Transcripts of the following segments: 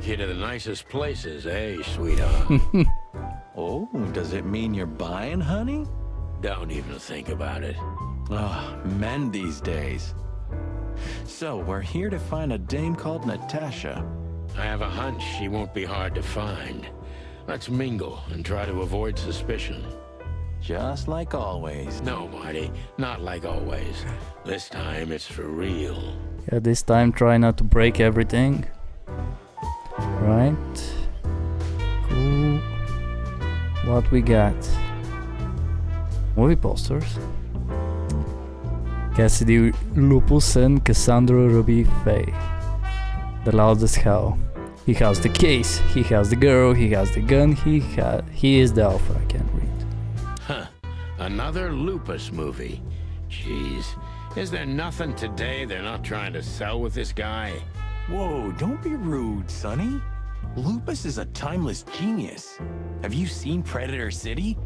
take you to the nicest places, eh, sweetheart? Oh, does it mean you're buying, honey? Don't even think about it. Oh, men these days. So, we're here to find a dame called Natasha. I have a hunch she won't be hard to find. Let's mingle and try to avoid suspicion. Just like always. No, Marty, not like always. This time it's for real. Yeah, this time try not to break everything. Right. Cool. What we got? Movie posters. Cassidy Lupus and Cassandra Ruby Faye. The loudest howl. He has the case, he has the girl, he has the gun, he is the alpha. I can't read. Huh. Another Lupus movie. Jeez. Is there nothing today they're not trying to sell with this guy? Whoa, don't be rude, Sonny. Lupus is a timeless genius. Have you seen Predator City?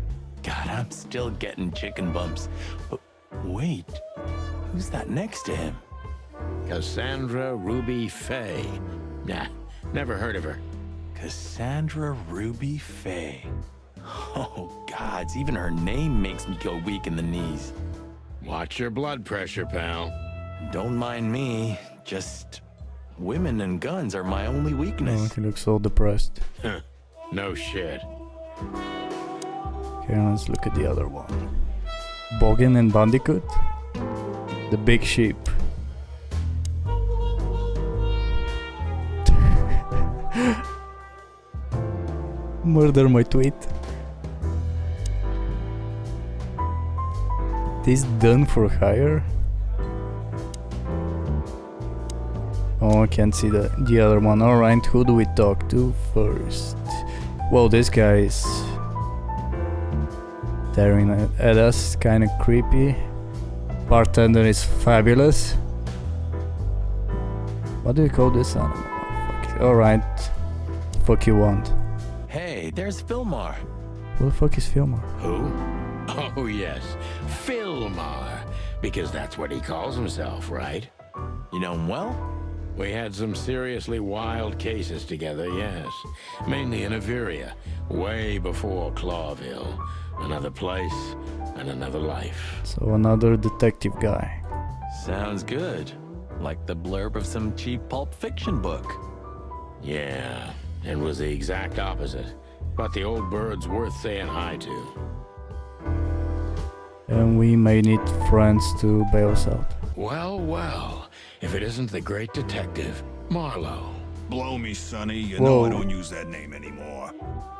God, I'm still getting chicken bumps. But wait, who's that next to him? Cassandra Ruby Faye. Nah, never heard of her. Cassandra Ruby Faye. Oh, gods, even her name makes me go weak in the knees. Watch your blood pressure, pal. Don't mind me, just women and guns are my only Oh, weakness. he looks so depressed. Huh. No shit. Okay, let's look at the other one. Boggin and Bandicoot. The Big Sheep. Murder my tweet. This done for hire? Oh, I can't see the other one. Alright, who do we talk to first? Whoa, this guy is staring at us, kinda creepy. Bartender is fabulous. What do you call this animal? Alright, fuck you want. Hey, there's Fillmar. Who the fuck is Fillmar? Who? Oh, yes. Philmar. Because that's what he calls himself, right? You know him well? We had some seriously wild cases together, yes. Mainly in Averia, way before Clawville. Another place and another life. So another detective guy. Sounds good. Like the blurb of some cheap pulp fiction book. Yeah, it was the exact opposite. But the old bird's worth saying hi to. And we may need friends to bail us out. Well, well, if it isn't the great detective, Marlowe. Blow me, Sonny. You Whoa. know I don't use that name anymore.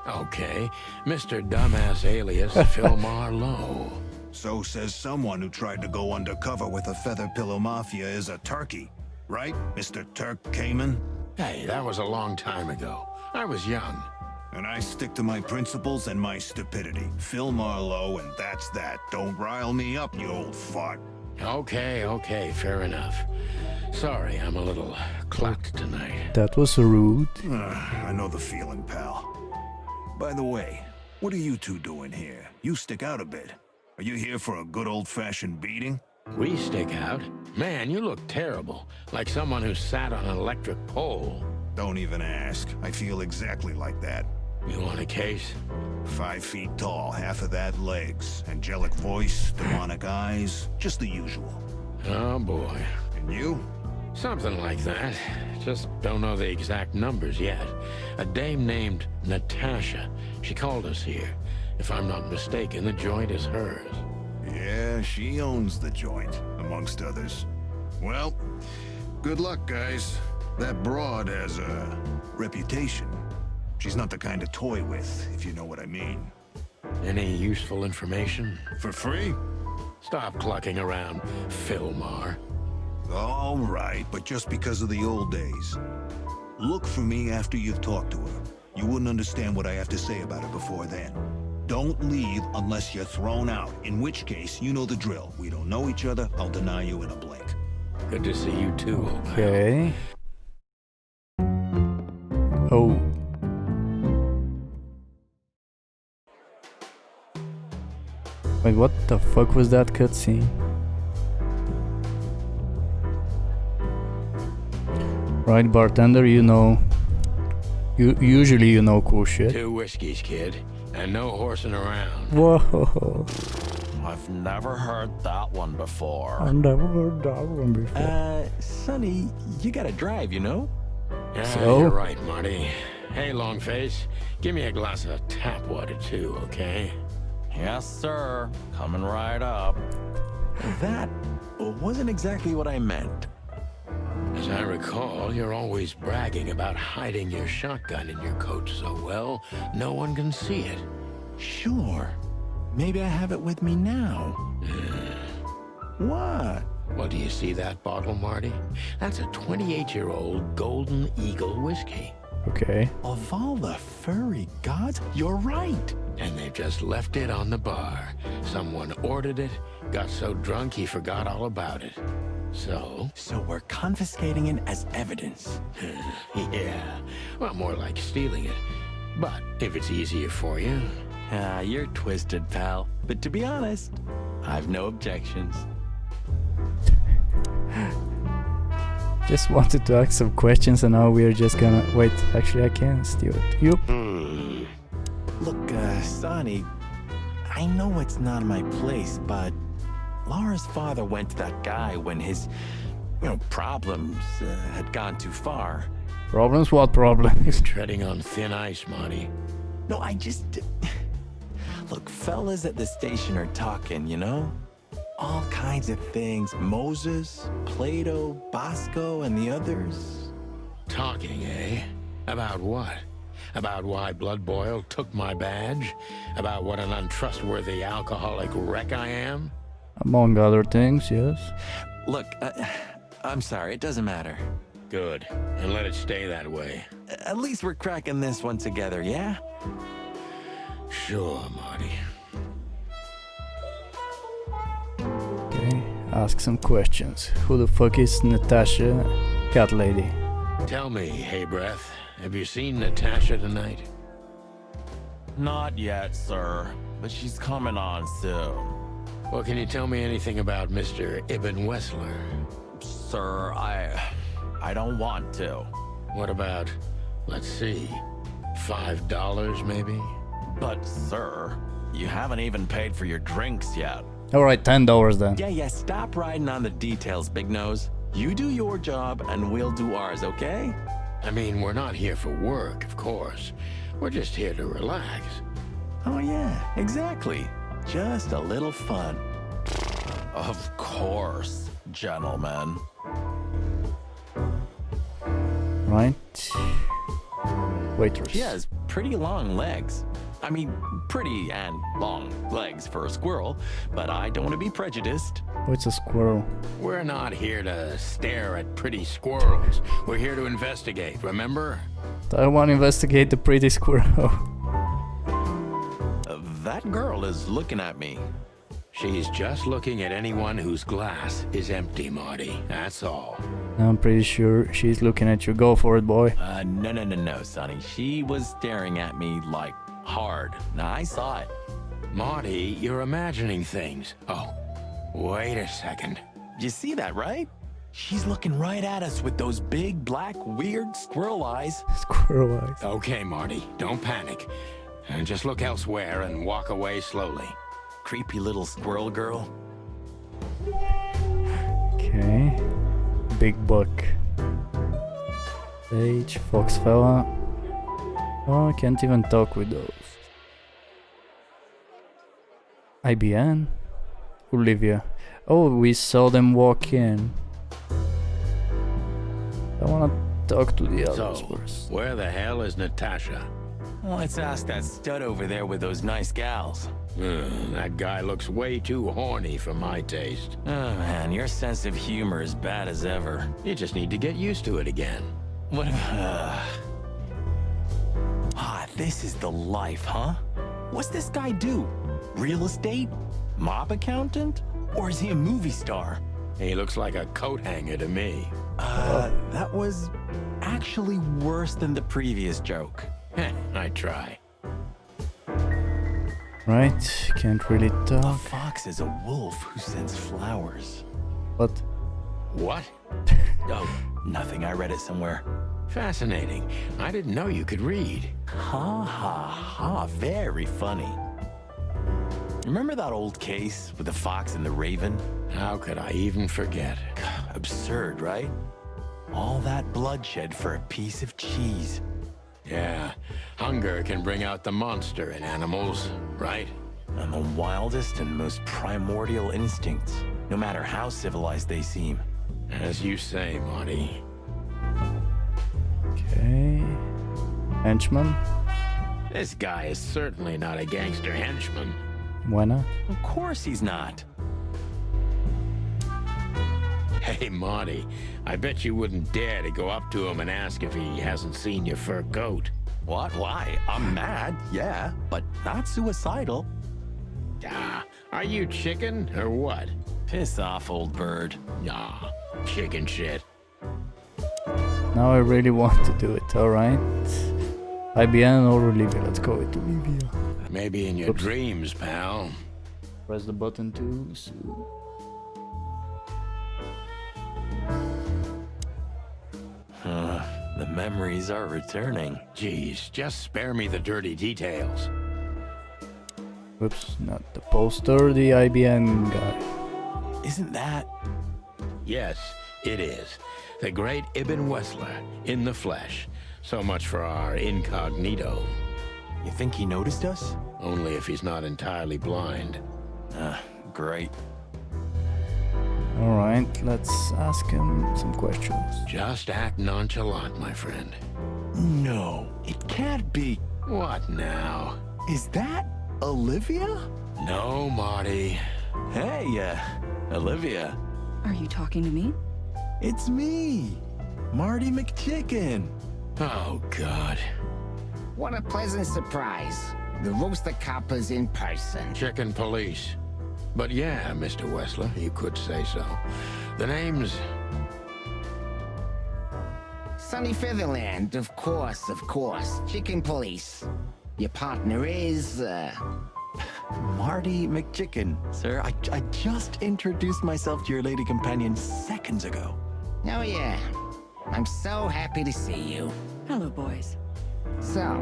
Okay, Mr. Dumbass alias Phil Marlowe. So says someone who tried to go undercover with a feather pillow mafia is a turkey. Right, Mr. Turk Cayman? Hey, that was a long time ago. I was young. And I stick to my principles and my stupidity. Phil Marlowe, and that's that. Don't rile me up, you old fart. Okay, fair enough. Sorry, I'm a little clucked tonight. That was rude. I know the feeling, pal. By the way, what are you two doing here? You stick out a bit. Are you here for a good old-fashioned beating? We stick out? Man, you look terrible. Like someone who sat on an electric pole. Don't even ask. I feel exactly like that. You want a case? 5 feet tall, half of that legs. Angelic voice, demonic eyes, just the usual. Oh boy. And you? Something like that. Just don't know the exact numbers yet. A dame named Natasha. She called us here. If I'm not mistaken, the joint is hers. Yeah, she owns the joint, amongst others. Well, good luck, guys. That broad has a reputation. She's not the kind to toy with, if you know what I mean. Any useful information? For free? Stop clucking around, Philmar. All right, but just because of the old days. Look for me after you've talked to her. You wouldn't understand what I have to say about her before then. Don't leave unless you're thrown out, in which case, you know the drill. We don't know each other, I'll deny you in a blink. Good to see you too, old pal. Okay. Oh. Wait, what the fuck was that cutscene? Right, bartender, you know Usually you know cool shit. 2 whiskeys, kid, and no horsing around. Whoa. I've never heard that one before. I never heard that one before. Sonny, you gotta drive, you know? Yeah, So? you're right, Marty. Hey, Longface, give me a glass of tap water too, okay? Yes, sir. Coming right up. That wasn't exactly what I meant. As I recall, you're always bragging about hiding your shotgun in your coat so well, no one can see it. Sure. Maybe I have it with me now. What? Well, do you see that bottle, Marty? That's a 28-year-old Golden Eagle whiskey. Okay. Of all the furry gods, you're right. And they've just left it on the bar. Someone ordered it, got so drunk he forgot all about it. So? So we're confiscating it as evidence. Yeah, well, more like stealing it. But if it's easier for you. You're twisted, pal. But to be honest, I've no objections. Just wanted to ask some questions and now we're just gonna... Wait, actually I can steal it. Yup. Look, Sonny, I know it's not my place, but Laura's father went to that guy when his, problems had gone too far. Problems? What problems? Treading on thin ice, Marty. No, I just... Look, fellas at the station are talking, you know? All kinds of things. Moses, Plato, Bosco, and the others. Talking, eh? About what? About why Blood Boil took my badge? About what an untrustworthy alcoholic wreck I am? Among other things, yes. Look, I'm sorry, it doesn't matter. Good, and let it stay that way. At least we're cracking this one together, yeah? Sure, Marty. Okay, ask some questions. Who the fuck is Natasha, cat lady? Tell me, Hey Breath, have you seen Natasha tonight? Not yet, sir. But she's coming on soon. Well, can you tell me anything about Mr. Ibn Wessler? Sir, I don't want to. What about, let's see, $5 maybe? But, sir, you haven't even paid for your drinks yet. Alright, $10 then. Yeah, stop riding on the details, Big Nose. You do your job and we'll do ours, okay? I mean, we're not here for work, of course. We're just here to relax. Oh yeah, exactly. Just a little fun. Of course, gentlemen. Right. Waitress. She has pretty long legs. I mean, pretty and long legs for a squirrel, but I don't want to be prejudiced. Oh, it's a squirrel. We're not here to stare at pretty squirrels. We're here to investigate, remember? I want to investigate the pretty squirrel. That girl is looking at me. She's just looking at anyone whose glass is empty, Marty. That's all. I'm pretty sure she's looking at you. Go for it, boy. No, Sonny. She was staring at me like hard. Now, I saw it. Marty, you're imagining things. Oh, wait a second. You see that, right? She's looking right at us with those big, black, weird squirrel eyes. Squirrel eyes. Okay, Marty, don't panic. And just look elsewhere and walk away slowly. Creepy little squirrel girl. Okay. Big buck. Sage, fox fella. Oh, I can't even talk with those. IBN? Olivia. Oh, we saw them walk in. I wanna talk to the others So, first. where the hell is Natasha? Well, let's ask that stud over there with those nice gals. That guy looks way too horny for my taste. Oh man, your sense of humor is bad as ever. You just need to get used to it again. What this is the life, huh? What's this guy do? Real estate? Mob accountant? Or is he a movie star? He looks like a coat hanger to me. That was actually worse than the previous joke. I try. Right, can't really A talk. fox is a wolf who sends flowers. But What? Oh, nothing. I read it somewhere. Fascinating. I didn't know you could read. Ha ha ha. Very funny. Remember that old case with the fox and the raven? How could I even forget? Absurd, right? All that bloodshed for a piece of cheese. Yeah, hunger can bring out the monster in animals, right? And the wildest and most primordial instincts, no matter how civilized they seem. As you say, Marty. Okay. Henchman? This guy is certainly not a gangster henchman. Why not? Of course he's not. Hey, Marty, I bet you wouldn't dare to go up to him and ask if he hasn't seen your fur coat. What? Why? I'm mad, yeah, but not suicidal. Ah, are you chicken or what? Piss off, old bird. Nah, chicken shit. Now I really want to do it, alright? IBN or Olivia? Let's go with Olivia. Maybe in your Oops. dreams, pal. Press the button to The memories are returning. Geez, just spare me the dirty details. Oops, not the poster, the IBN guy. Isn't that... Yes, it is. The great Ibn Wessler, in the flesh. So much for our incognito. You think he noticed us? Only if he's not entirely blind. Great. Alright, let's ask him some questions. Just act nonchalant, my friend. No, it can't be. What now? Is that Olivia? No, Marty. Hey, Olivia. Are you talking to me? It's me, Marty McChicken. Oh, God. What a pleasant surprise. The Rooster Copper's in person. Chicken police. But yeah, Mr. Wessler, you could say so. The name's... Sunny Featherland, of course, of course. Chicken Police. Your partner is, Marty McChicken. Sir, I just introduced myself to your lady companion seconds ago. Oh yeah. I'm so happy to see you. Hello, boys. So,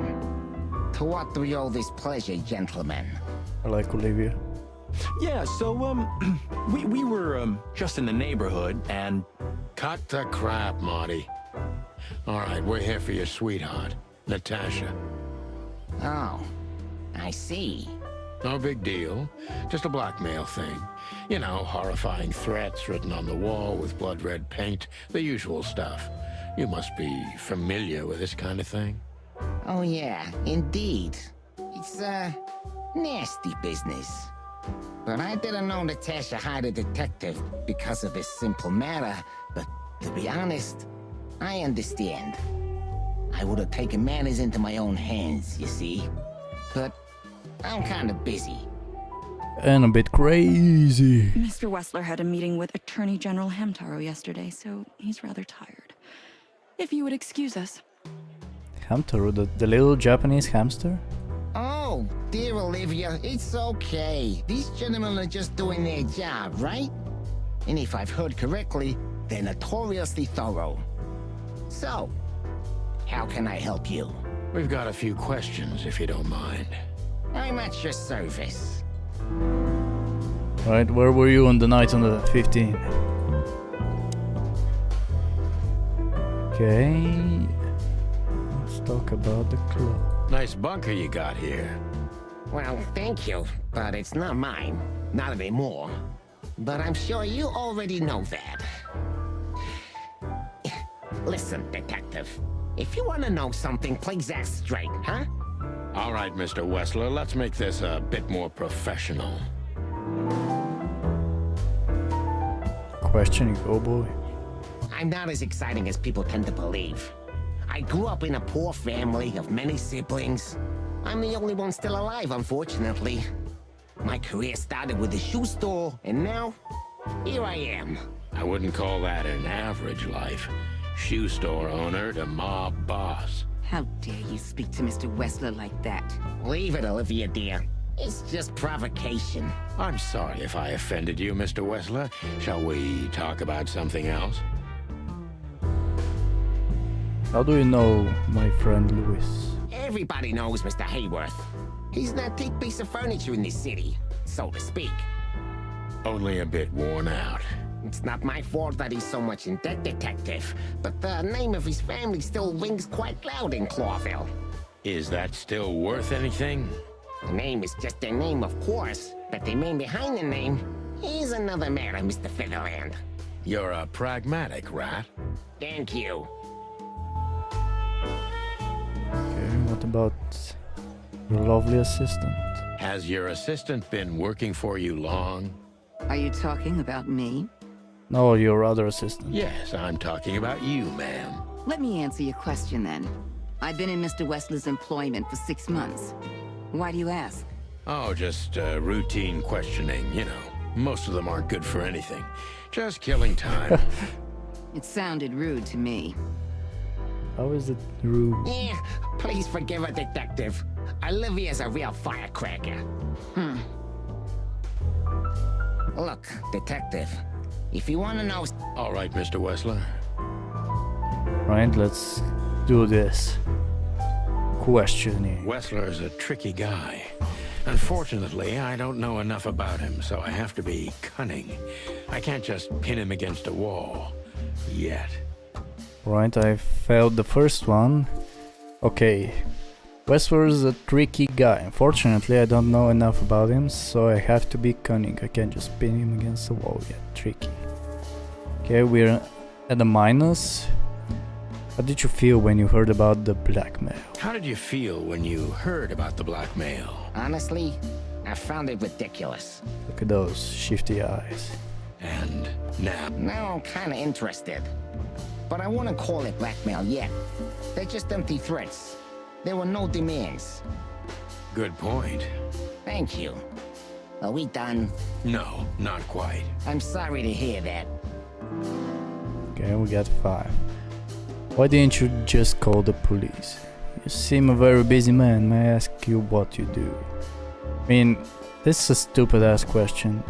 to what do we owe this pleasure, gentlemen? I like Olivia. Yeah, so, we were, just in the neighborhood, and... Cut the crap, Marty. All right, we're here for your sweetheart, Natasha. Oh, I see. No big deal. Just a blackmail thing. You know, horrifying threats written on the wall with blood-red paint. The usual stuff. You must be familiar with this kind of thing. Oh yeah, indeed. It's, nasty business. But I didn't know Natasha hired a detective because of this simple matter, but to be honest, I understand. I would have taken matters into my own hands, you see. But I'm kind of busy. And a bit crazy. Mr. Wessler had a meeting with Attorney General Hamtaro yesterday, so he's rather tired. If you would excuse us. Hamtaro, the little Japanese hamster? Oh, dear Olivia, it's okay. These gentlemen are just doing their job, right? And if I've heard correctly, they're notoriously thorough. So, how can I help you? We've got a few questions, if you don't mind. I'm at your service. Right, where were you on the night on the 15th? Okay. Let's talk about the club. Nice bunker you got here. Well, thank you, but it's not mine. Not anymore. But I'm sure you already know that. Listen, detective. If you want to know something, please ask straight, huh? All right, Mr. Wessler, let's make this a bit more professional. Questioning, oh boy. I'm not as exciting as people tend to believe. I grew up in a poor family of many siblings. I'm the only one still alive, unfortunately. My career started with a shoe store, and now, here I am. I wouldn't call that an average life. Shoe store owner to mob boss. How dare you speak to Mr. Wessler like that? Leave it, Olivia, dear. It's just provocation. I'm sorry if I offended you, Mr. Wessler. Shall we talk about something else? How do you know my friend Louis? Everybody knows Mr. Hayworth. He's an antique piece of furniture in this city, so to speak. Only a bit worn out. It's not my fault that he's so much in debt, detective, but the name of his family still rings quite loud in Clawville. Is that still worth anything? The name is just their name, of course, but the man behind the name is another matter, Mr. Featherland. You're a pragmatic rat. Thank you. Okay, what about your lovely assistant? Has your assistant been working for you long? Are you talking about me? No, your other assistant. Yes, I'm talking about you, ma'am. Let me answer your question then. I've been in Mr. Wessler's employment for 6 months. Why do you ask? Oh, just routine questioning, you know. Most of them aren't good for anything. Just killing time. It sounded rude to me. How is it rude? Yeah, please forgive a detective. Olivia's a real firecracker. Look, detective, if you want to know... All right, Mr. Wessler. Right, let's do this. Questioning. Wessler's a tricky guy. Unfortunately, I don't know enough about him, so I have to be cunning. I can't just pin him against a wall. Yet. Right, I failed the first one. Okay. Westworld is a tricky guy. Unfortunately, I don't know enough about him, so I have to be cunning. I can't just pin him against the wall yet. Tricky. Okay, we're at a minus. How did you feel when you heard about the blackmail? How did you feel when you heard about the blackmail? Honestly, I found it ridiculous. Look at those shifty eyes. And now? Now I'm kinda interested. But I wouldn't call it blackmail yet. They're just empty threats. There were no demands. Good point. Thank you. Are we done? No, not quite. I'm sorry to hear that. Okay, we got 5. Why didn't you just call the police? You seem a very busy man. May I ask you what you do? I mean, this is a stupid ass question.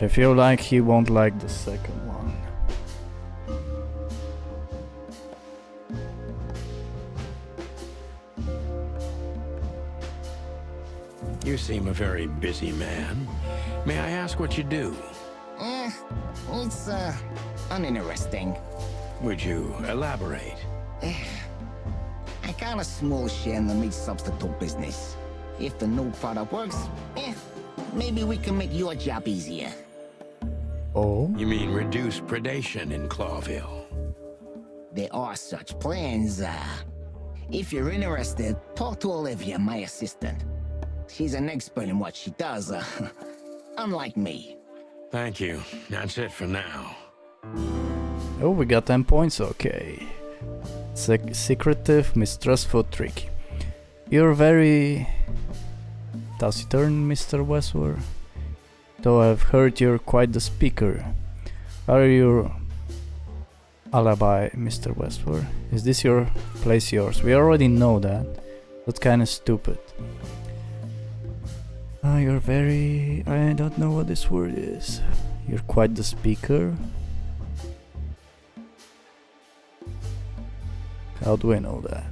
I feel like he won't like the second one. You seem a very busy man. May I ask what you do? It's, uninteresting. Would you elaborate? I got a small share in the meat substitute business. If the new product works, maybe we can make your job easier. Oh? You mean reduce predation in Clawville? There are such plans. If you're interested, talk to Olivia, my assistant. She's an expert in what she does, unlike me. Thank you. That's it for now. Oh, we got 10 points, okay. Secretive, mistrustful, tricky. You're very taciturn, Mr. Westward. Though I've heard you're quite the speaker. Are your alibi, Mr. Westward? Is this your place yours? We already know that. That's kinda stupid. You're very... I don't know what this word is. You're quite the speaker. How do I know that?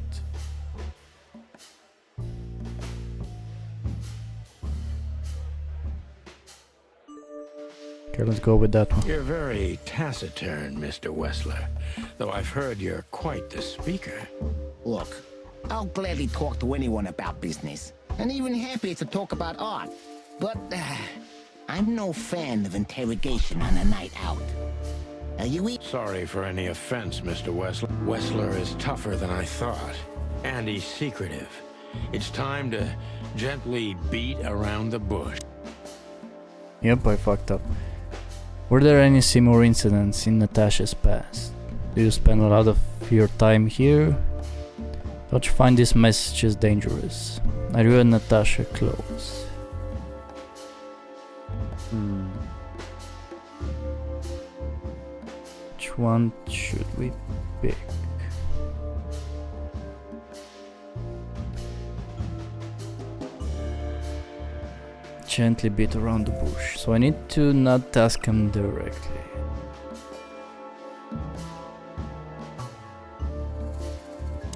Okay, let's go with that one. You're very taciturn, Mr. Wessler. Though I've heard you're quite the speaker. Look, I'll gladly talk to anyone about business, and even happier to talk about art. But I'm no fan of interrogation on a night out. Are you Sorry for any offense, Mr. Wessler. Wessler is tougher than I thought. And he's secretive. It's time to gently beat around the bush. Yep, I fucked up. Were there any similar incidents in Natasha's past? Do you spend a lot of your time here? Don't you find these messages dangerous? Are you and Natasha close? Which one should we pick? gently beat around the bush, so I need to not ask him directly.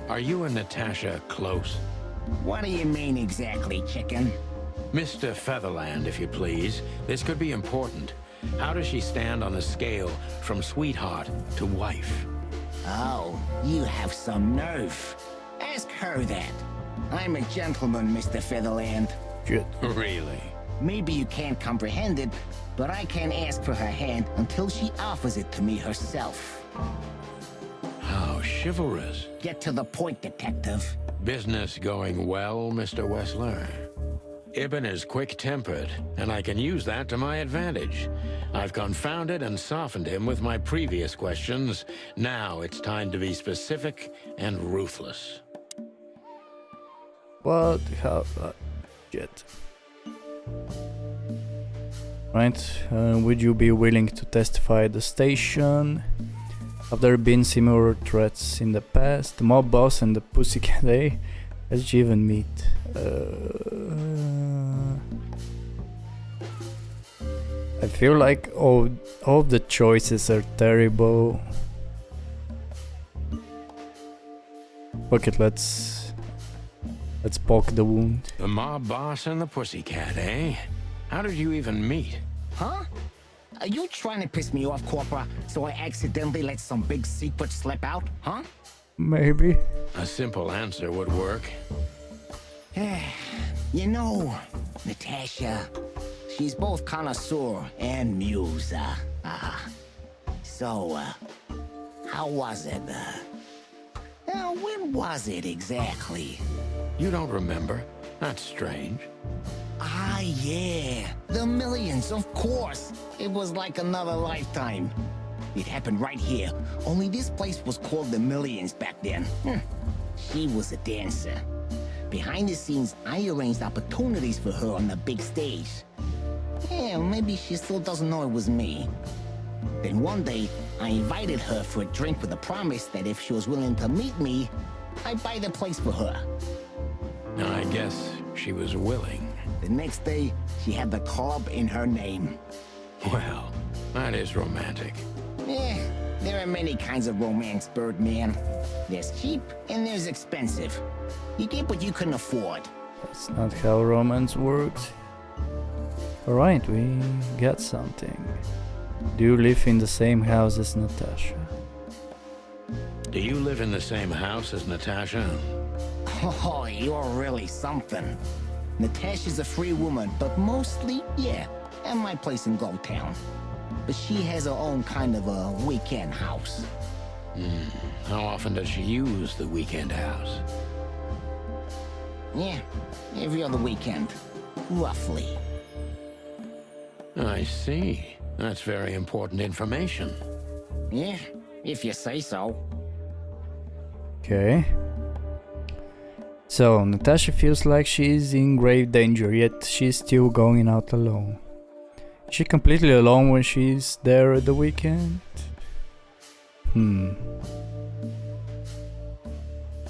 Are you and Natasha close? What do you mean exactly, chicken? Mr. Featherland, if you please. This could be important. How does she stand on the scale from sweetheart to wife? Oh, you have some nerve. Ask her that. I'm a gentleman, Mr. Featherland. Shit. Really? Maybe you can't comprehend it, but I can't ask for her hand until she offers it to me herself. How chivalrous. Get to the point, detective. Business going well, Mr. Wessler? Ibn is quick-tempered, and I can use that to my advantage. I've confounded and softened him with my previous questions. Now it's time to be specific and ruthless. What? How? Shit. Right, would you be willing to testify at the station? Have there been similar threats in the past? The mob boss and the pussycat, eh? Let's even meet. I feel like all of the choices are terrible. Fuck it, let's poke the wound. The mob boss and the pussycat, eh? How did you even meet? Huh? Are you trying to piss me off, Corpora, so I accidentally let some big secret slip out, huh? Maybe. A simple answer would work. You know, Natasha, she's both connoisseur and muse. So, how was it? When was it exactly? You don't remember? That's strange. Ah, yeah. The millions, of course. It was like another lifetime. It happened right here. Only this place was called the Millions back then. She was a dancer. Behind the scenes, I arranged opportunities for her on the big stage. Yeah, maybe she still doesn't know it was me. Then one day, I invited her for a drink with a promise that if she was willing to meet me, I'd buy the place for her. I guess she was willing. The next day, she had the club in her name. Well, that is romantic. Yeah, there are many kinds of romance, Birdman. There's cheap and there's expensive. You get what you can afford. That's not how romance works. Alright, we got something. Do you live in the same house as Natasha? Do you live in the same house as Natasha? Oh, you're really something. Natasha's a free woman, but mostly, yeah, at my place in Glowtown. But she has her own kind of a weekend house. How often does she use the weekend house? Yeah, every other weekend, roughly. I see. That's very important information. Yeah, if you say so. Okay. So, Natasha feels like she is in grave danger, yet she's still going out alone. Is she completely alone when she's there at the weekend?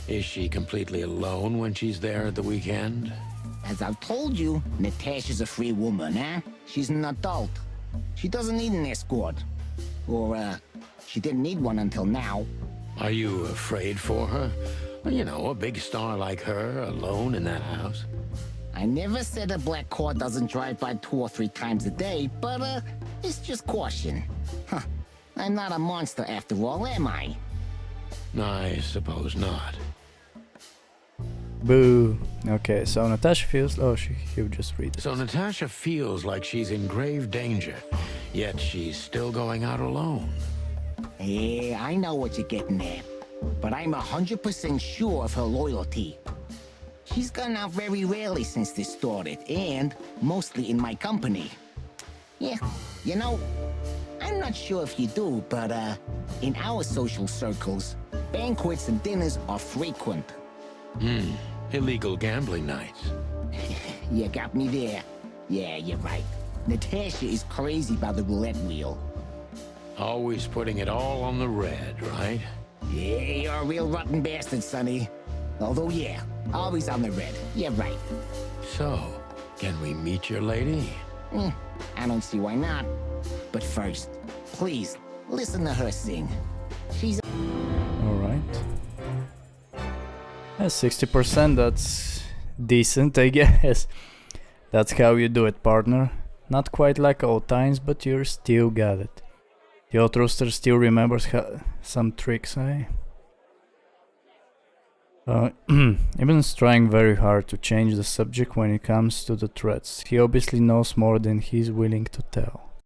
Is she completely alone when she's there at the weekend? As I've told you, Natasha's a free woman, huh? She's an adult. She doesn't need an escort. Or, she didn't need one until now. Are you afraid for her? You know, a big star like her, alone in that house. I never said a black car doesn't drive by 2 or 3 times a day, but, it's just caution. Huh. I'm not a monster after all, am I? I suppose not. Boo. Okay, so Natasha feels... Oh, he'll just read it. So Natasha feels like she's in grave danger, yet she's still going out alone. Yeah, I know what you're getting at. But I'm 100% sure of her loyalty. She's gone out very rarely since this started, and mostly in my company. Yeah, you know, I'm not sure if you do, but in our social circles, banquets and dinners are frequent. Illegal gambling nights. You got me there. Yeah, you're right. Natasha is crazy about the roulette wheel. Always putting it all on the red, right? Yeah, you're a real rotten bastard, Sonny. Although, yeah, always on the red. Yeah, right. So, Can we meet your lady? I don't see why not. But first, please, listen to her sing. She's... Alright. 60%, that's decent, I guess. That's how you do it, partner. Not quite like old times, but you still got it. The old rooster still remembers some tricks, eh? Evan's trying very hard to change the subject when it comes to the threats. He obviously knows more than he's willing to tell.